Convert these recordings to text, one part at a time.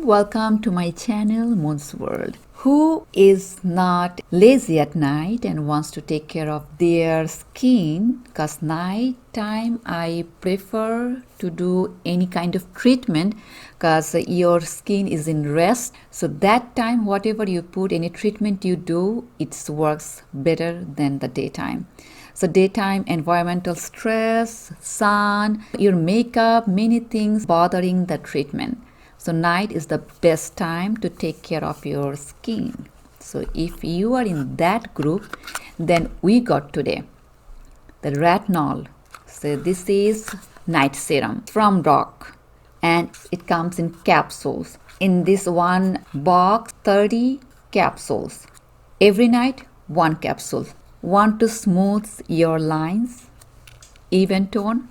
welcome to my channel Moon's World. Who is not lazy at night and wants to take care of their skin? Because night time I prefer to do any kind of treatment because your skin is in rest. So that time whatever you put, any treatment you do, it works better than the daytime. So daytime environmental stress, sun, your makeup, many things bothering the treatment. So night is the best time to take care of your skin. So if you are in that group, then we got today the retinol. So this is night serum from Rock and it comes in capsules. In this one box, 30 capsules. Every night, one capsule. Want to smooth your lines, even tone?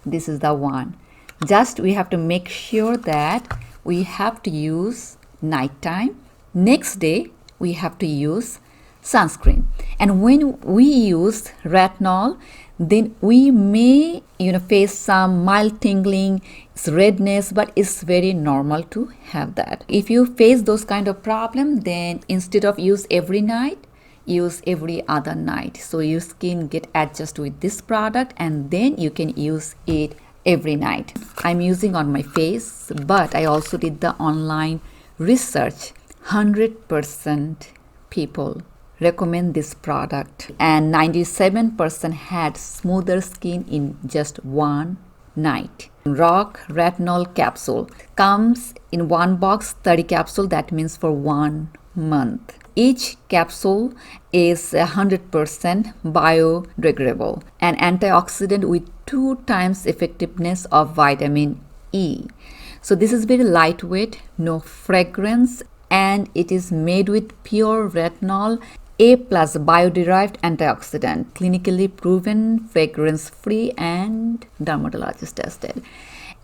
This is the one. Just we have to make sure that we have to use nighttime. Next day we have to use sunscreen. And when we use retinol, then we may face some mild tingling, redness, but it's very normal to have that. If you face those kind of problem, then instead of use every night, use every other night. So your skin get adjust with this product and then you can use it every night. I'm using on my face, but I also did the online research. 100% people recommend this product and 97% had smoother skin in just one night. Rock retinol capsule comes in one box, 30 capsule, that means for 1 month. Each capsule is 100% biodegradable and antioxidant with 2 times effectiveness of vitamin E. So this is very lightweight, no fragrance, and it is made with pure retinol, A+ bio-derived antioxidant, clinically proven, fragrance-free, and dermatologist tested.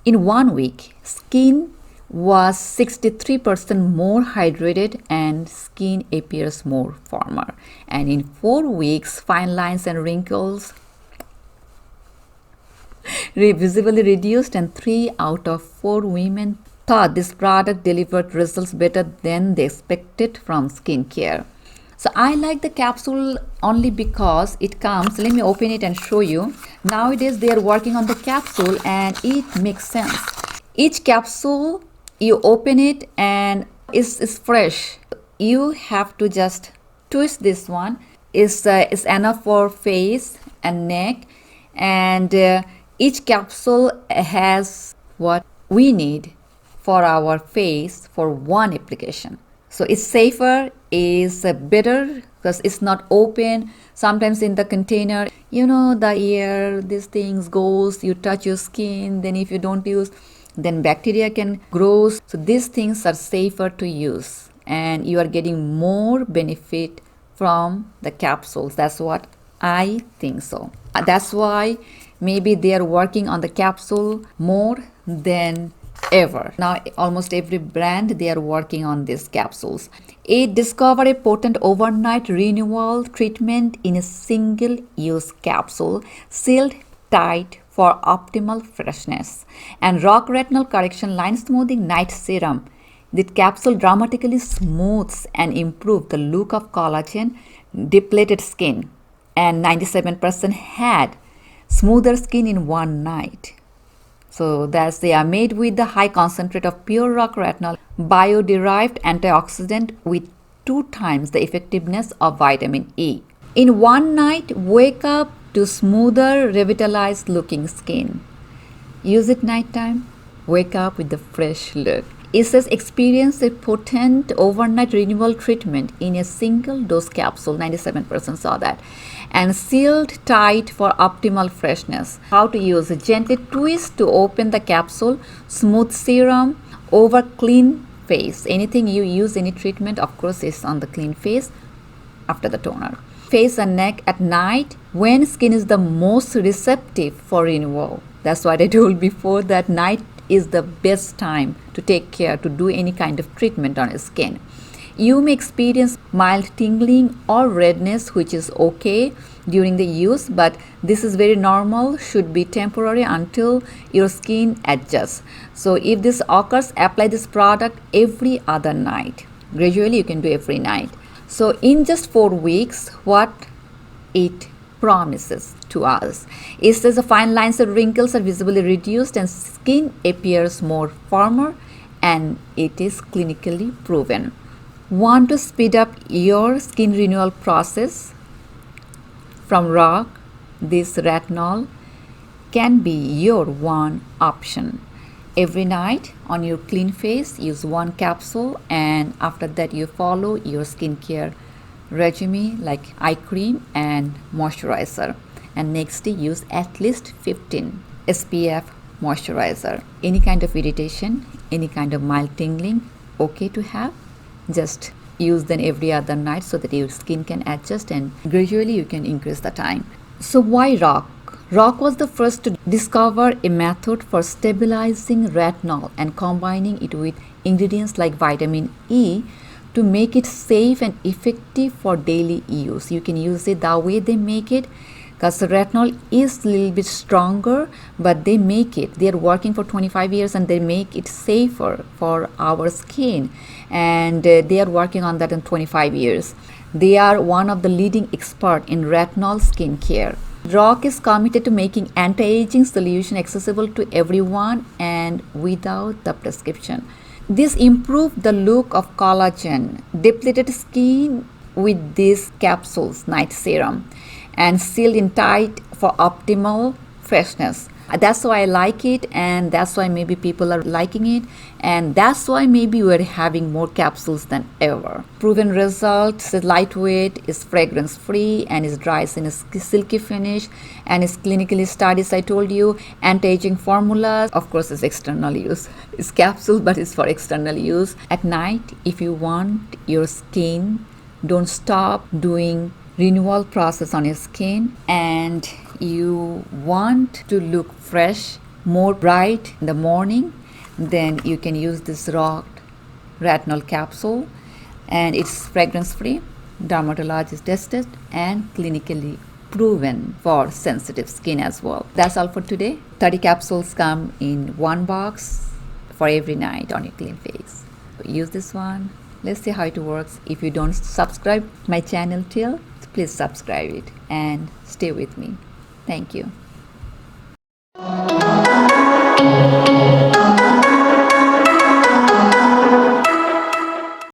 In 1 week, skin was 63% more hydrated and skin appears more firmer. And in 4 weeks, fine lines and wrinkles visibly reduced and 3 out of 4 women thought this product delivered results better than they expected from skincare. So I like the capsule only because it comes, let me open it and show you. Nowadays they are working on the capsule and it makes sense. Each capsule, you open it and it's fresh. You have to just twist this one. It's enough for face and neck, and each capsule has what we need for our face for one application. So it's safer, is better because it's not open. Sometimes in the container, the air, these things goes, you touch your skin, then if you don't use, then bacteria can grow. So these things are safer to use and you are getting more benefit from the capsules. That's what I think so. That's why maybe they are working on the capsule more than ever. Now almost every brand, they are working on these capsules. It discovered a potent overnight renewal treatment in a single use capsule, sealed tight for optimal freshness. And Rock Retinol Correction Line Smoothing Night Serum. The capsule dramatically smooths and improves the look of collagen depleted skin. And 97% had smoother skin in one night. So they are made with the high concentrate of pure rock retinol, bio-derived antioxidant with 2 times the effectiveness of vitamin E. In one night, wake up to smoother, revitalized looking skin. Use it nighttime, wake up with the fresh look. It says experience a potent overnight renewal treatment in a single dose capsule. 97% saw that. And sealed tight for optimal freshness. How to use it? Gently twist to open the capsule. Smooth serum over clean face. Anything you use, any treatment, of course, is on the clean face after the toner. Face and neck at night when skin is the most receptive for renewal. That's what I told before, that night is the best time to take care, to do any kind of treatment on your skin. You may experience mild tingling or redness, which is okay during the use, but This is very normal, should be temporary until your skin adjusts. So if this occurs, apply this product every other night. Gradually you can do every night. So in just 4 weeks, what it promises to us. It says the fine lines and wrinkles are visibly reduced and skin appears more firmer, and it is clinically proven. Want to speed up your skin renewal process from RoC? This retinol can be your one option. Every night on your clean face, use 1 capsule, and after that you follow your skincare regime like eye cream and moisturizer, and next day use at least 15 SPF moisturizer. Any kind of irritation, any kind of mild tingling, okay to have, just use them every other night so that your skin can adjust and gradually you can increase the time. So why RoC? RoC was the first to discover a method for stabilizing retinol and combining it with ingredients like vitamin E to make it safe and effective for daily use. You can use it the way they make it, because retinol is a little bit stronger, but they make it. They are working for 25 years and they make it safer for our skin, and they are working on that in 25 years. They are one of the leading experts in retinol skincare. RoC is committed to making anti-aging solution accessible to everyone and without the prescription. This improved the look of collagen, depleted skin with these capsules, night serum, and sealed in tight for optimal freshness. That's why I like it, and that's why maybe people are liking it, and that's why maybe we're having more capsules than ever. Proven results: is lightweight, is fragrance free, and is dries in a silky finish, and is clinically studied. I told you, anti-aging formulas. Of course, it's external use. It's capsule, but it's for external use. At night, if you want your skin, don't stop doing renewal process on your skin, and you want to look fresh, more bright in the morning, then you can use this RoC retinol capsule, and it's fragrance free, dermatologist tested, and clinically proven for sensitive skin as well. That's all for today. 30 capsules come in 1 box for every night on your clean face. Use this one. Let's see how it works. If you don't subscribe my channel till, please subscribe it and stay with me. Thank you.